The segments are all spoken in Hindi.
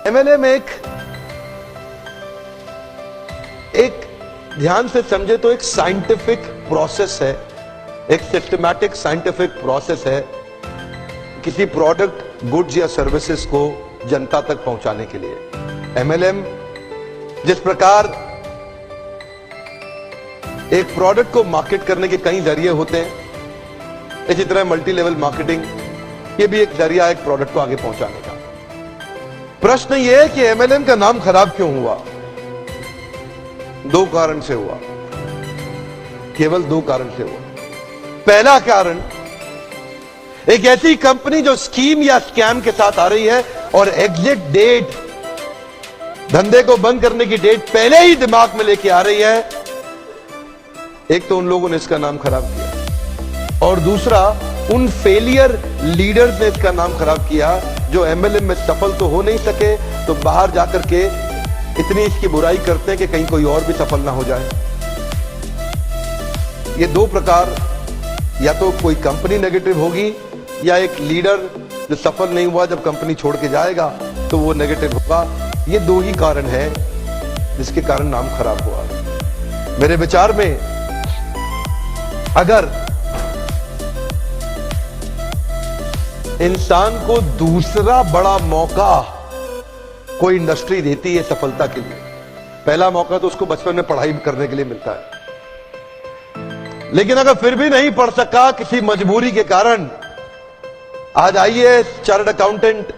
एमएलएम एक ध्यान से समझे तो एक साइंटिफिक प्रोसेस है, एक सिस्टमैटिक साइंटिफिक प्रोसेस है किसी प्रोडक्ट, गुड्स या सर्विसेज को जनता तक पहुंचाने के लिए। एमएलएम जिस प्रकार एक प्रोडक्ट को मार्केट करने के कई जरिए होते हैं, इसी तरह मल्टी लेवल मार्केटिंग ये भी एक जरिया है एक प्रोडक्ट को आगे पहुंचाने का। प्रश्न यह है कि एमएलएम का नाम खराब क्यों हुआ? दो कारण से हुआ, केवल दो कारण से हुआ। पहला कारण, एक ऐसी कंपनी जो स्कीम या स्कैम के साथ आ रही है और एग्जिट डेट, धंधे को बंद करने की डेट पहले ही दिमाग में लेके आ रही है। एक तो उन लोगों ने इसका नाम खराब किया और दूसरा उन फेलियर लीडर्स ने इसका नाम खराब किया जो एमएलएम में सफल तो हो नहीं सके, तो बाहर जाकर के इतनी इसकी बुराई करते हैं कि कहीं कोई और भी सफल ना हो जाए। ये दो प्रकार, या तो कोई कंपनी नेगेटिव होगी या एक लीडर जो सफल नहीं हुआ जब कंपनी छोड़ के जाएगा तो वो नेगेटिव होगा। ये दो ही कारण है जिसके कारण नाम खराब हुआ। मेरे विचार में अगर इंसान को दूसरा बड़ा मौका कोई इंडस्ट्री देती है सफलता के लिए, पहला मौका तो उसको बचपन में पढ़ाई करने के लिए मिलता है, लेकिन अगर फिर भी नहीं पढ़ सका किसी मजबूरी के कारण, आज IAS, chartered accountant,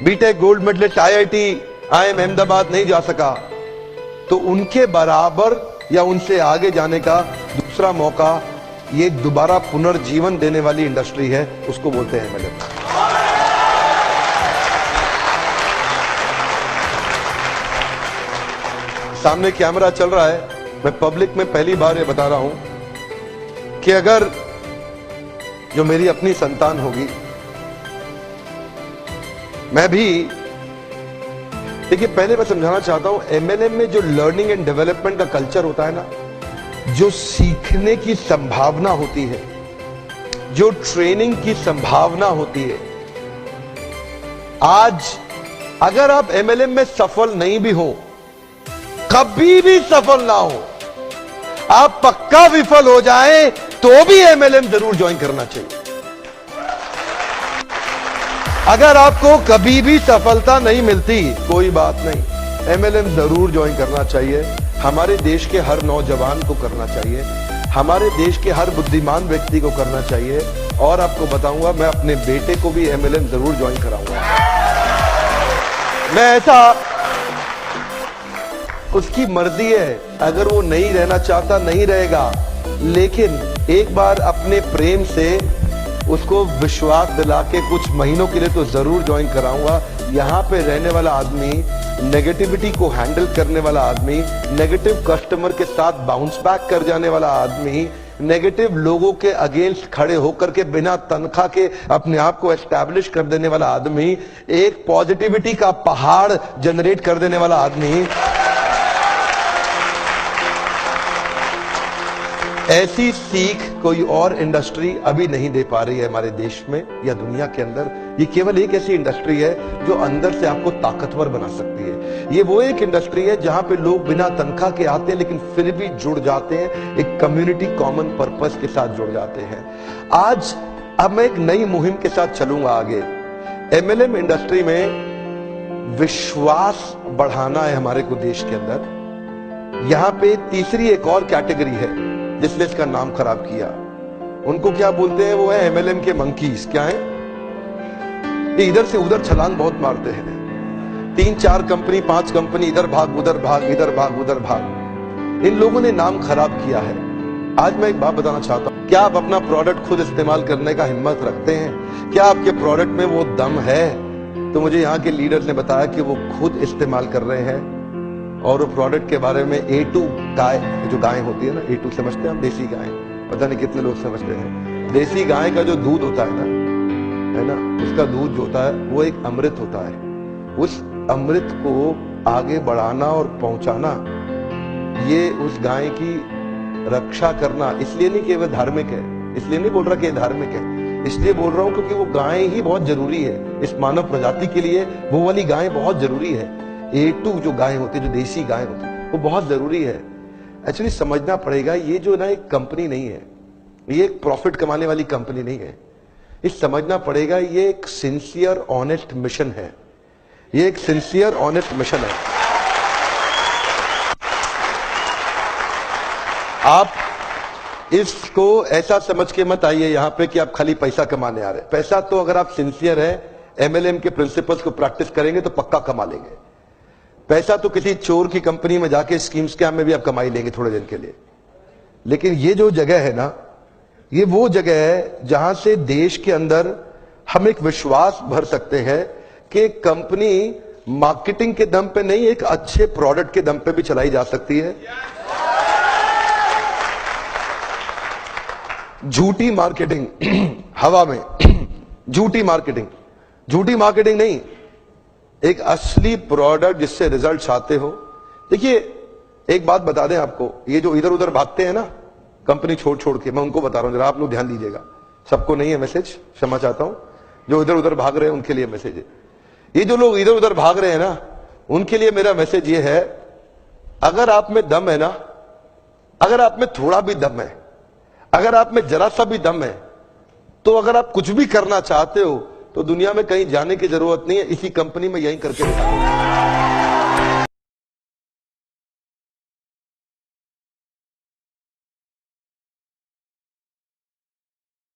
BTech gold medallist, IIT, IIM Ahmedabad नहीं जा सका, तो उनके बराबर या उनसे आगे जाने का दूसरा मौका ये दोबारा पुनर्जीवन देने वाली इंडस्ट्री है, उसको बोलते हैं एमएलएम। सामने कैमरा चल रहा है, मैं पब्लिक में पहली बार ये बता रहा हूं कि अगर जो मेरी अपनी संतान होगी, मैं भी, देखिए पहले मैं समझाना चाहता हूं, एमएलएम में जो लर्निंग एंड डेवलपमेंट का कल्चर होता है ना, जो सीखने की संभावना होती है, जो ट्रेनिंग की संभावना होती है, आज अगर आप एमएलएम में सफल नहीं भी हो, कभी भी सफल ना हो, आप पक्का विफल हो जाएं तो भी एमएलएम जरूर ज्वाइन करना चाहिए। अगर आपको कभी भी सफलता नहीं मिलती, कोई बात नहीं, एमएलएम जरूर ज्वाइन करना चाहिए। हमारे देश के हर नौजवान को करना चाहिए, हमारे देश के हर बुद्धिमान व्यक्ति को करना चाहिए। और आपको बताऊंगा, मैं अपने बेटे को भी एमएलएम जरूर ज्वाइन कराऊंगा। मैं ऐसा, उसकी मर्जी है, अगर वो नहीं रहना चाहता नहीं रहेगा, लेकिन एक बार अपने प्रेम से उसको विश्वास दिला के कुछ महीनों के लिए तो जरूर ज्वाइन कराऊंगा। यहाँ पे रहने वाला आदमी, नेगेटिविटी को हैंडल करने वाला आदमी, नेगेटिव कस्टमर के साथ बाउंस बैक कर जाने वाला आदमी, नेगेटिव लोगों के अगेंस्ट खड़े होकर के बिना तनख्वाह के अपने आप को एस्टैब्लिश कर देने वाला आदमी, एक पॉजिटिविटी का पहाड़ जनरेट कर देने वाला आदमी, ऐसी सीख कोई और इंडस्ट्री अभी नहीं दे पा रही है हमारे देश में या दुनिया के अंदर। ये केवल एक ऐसी इंडस्ट्री है जो अंदर से आपको ताकतवर बना सकती है। ये वो एक इंडस्ट्री है जहां पे लोग बिना तनख्वाह के आते हैं लेकिन फिर भी जुड़ जाते हैं, एक कम्युनिटी कॉमन पर्पस के साथ जुड़ जाते हैं। आज अब मैं एक नई मुहिम के साथ चलूंगा आगे। एमएलएम इंडस्ट्री में विश्वास बढ़ाना है हमारे को देश के अंदर। यहां पे तीसरी एक और कैटेगरी है जिसने इसका नाम खराब किया, उनको क्या बोलते हैं, वो है एमएलएम के मंकीज। क्या है ये? इधर से उधर छलांग बहुत मारते हैं, 3-4 कंपनी 5 कंपनी, इधर भाग उधर भाग, इधर भाग उधर भाग। इन लोगों ने नाम खराब किया है। आज मैं एक बात बताना चाहता हूं, क्या आप अपना प्रोडक्ट खुद इस्तेमाल करने का हिम्मत रखते हैं? क्या आपके प्रोडक्ट में वो दम है? तो मुझे यहाँ के लीडर ने बताया कि वो खुद इस्तेमाल कर रहे हैं और वो प्रोडक्ट के बारे में A2 गाय, जो गाय होती है ना, A2 समझते हैं हम, देसी गाय, पता नहीं कितने लोग समझते हैं। देसी गाय का जो दूध होता है ना, उसका दूध जो होता है वो एक अमृत होता है। उस अमृत को आगे बढ़ाना और पहुंचाना, ये उस गाय की रक्षा करना, इसलिए नहीं कि वह धार्मिक है, इसलिए नहीं बोल रहा कि धार्मिक है, इसलिए बोल रहा हूं क्योंकि वो गायें ही बहुत जरूरी है इस मानव प्रजाति के लिए। वो वाली गायें बहुत जरूरी है। A2 जो गायें होती है, जो देसी गायें होती है, वो बहुत जरूरी है। एक्चुअली समझना पड़ेगा, ये जो ना एक कंपनी नहीं है, ये एक प्रॉफिट कमाने वाली कंपनी नहीं है। इस समझना पड़ेगा, ये एक सिंसियर ऑनेस्ट मिशन है। ये एक सिंसियर ऑनेस्ट मिशन है। आप इसको ऐसा समझ के मत आइए यहां पे कि आप खाली पैसा कमाने आ रहे हैं। पैसा तो अगर आप सिंसियर है, MLM के प्रिंसिपल्स को प्रैक्टिस करेंगे तो पक्का कमा लेंगे। पैसा तो किसी चोर की कंपनी में जाके स्कीम स्कैम में भी आप कमाई लेंगे थोड़े दिन के लिए। लेकिन ये जो जगह है ना, ये वो जगह है जहां से देश के अंदर हम एक विश्वास भर सकते हैं कि कंपनी मार्केटिंग के दम पे नहीं, एक अच्छे प्रोडक्ट के दम पे भी चलाई जा सकती है। झूठी मार्केटिंग हवा में, झूठी मार्केटिंग नहीं, एक असली प्रोडक्ट जिससे रिजल्ट्स आते हो। देखिए एक बात बता दें आपको, ये जो इधर उधर भागते हैं ना कंपनी छोड़ के, मैं उनको बता रहा हूं, जरा आप लोग ध्यान दीजिएगा। सबको नहीं है मैसेज, क्षमा चाहता हूं। जो इधर उधर भाग रहे हैं उनके लिए मैसेज है। ये जो लोग इधर उधर भाग रहे हैं ना, उनके लिए मेरा मैसेज ये है, अगर आप में दम है ना, अगर आप में थोड़ा भी दम है, अगर आप में जरा सा भी दम है, तो अगर आप कुछ भी करना चाहते हो तो दुनिया में कहीं जाने की जरूरत नहीं है, इसी कंपनी में यहीं करके दिखाओ।